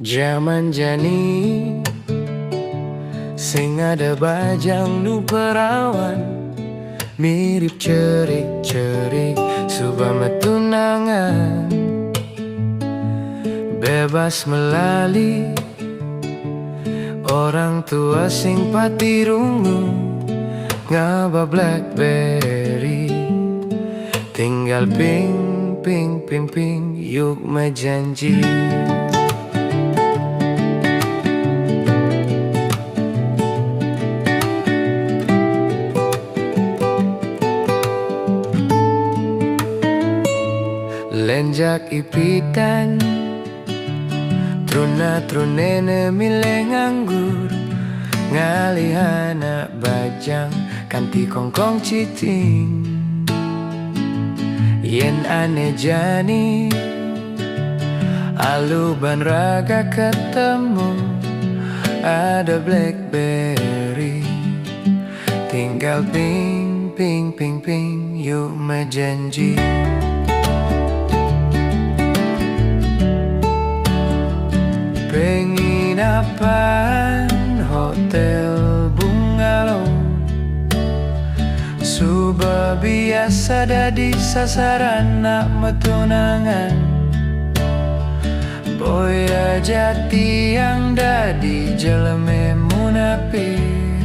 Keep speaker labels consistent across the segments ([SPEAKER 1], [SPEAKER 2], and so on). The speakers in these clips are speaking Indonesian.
[SPEAKER 1] Jaman jani sing ada bajang nu perawan, mirip cerik-cerik subama tunangan, bebas melali orang tua sing pati rungu, ngaba blackberry, tinggal ping ping ping ping yuk majanji. Lenjak ipitan truna-trunene milih nganggur, ngalihana bajang kanti kongkong citing. Yen ane jani aluban raga ketemu, ada blackberry, tinggal ping ping ping ping yuk majanji. Penginapan hotel bungalow, suba biasa dadi sasaran nak metunangan. Boya jati yang dadi jeleme munafik,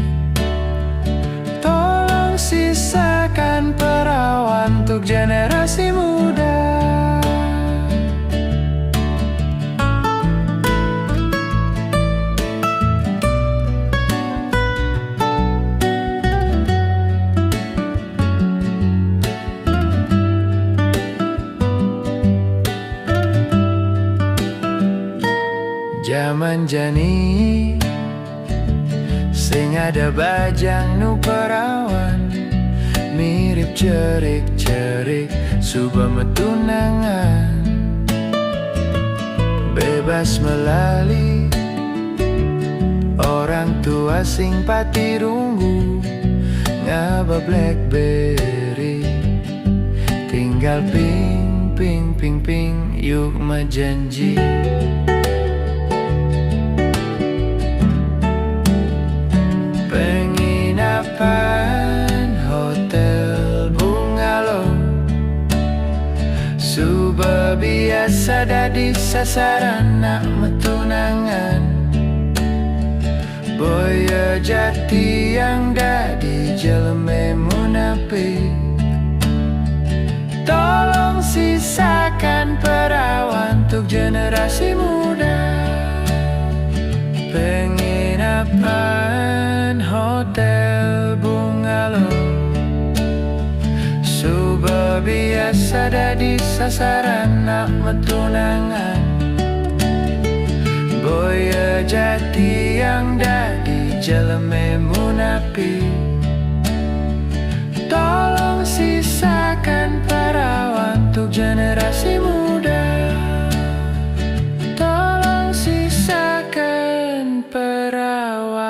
[SPEAKER 1] tolong sisakan perawan untuk generasi muda. Jaman jani sing ada bajang nu perawan, mirip cerik-cerik subama tunangan, bebas melali orang tua sing pati runggu, ngaba blackberry, tinggal ping ping ping ping yuk majanji. Hotel bungalow, suba biasa dadi sasaran nak metunangan. Boya jati yang dadi jeleme munafik, tolong sisakan perawan untuk generasi muda. Penginapan hotel bungalow, suba biasa dadi sasaran nak metunangan. Boya jati yang dadi jeleme munafik, tolong sisakan perawan untuk generasi muda. Tolong sisakan perawan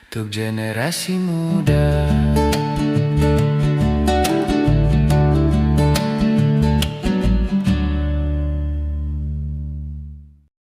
[SPEAKER 1] untuk generasi muda.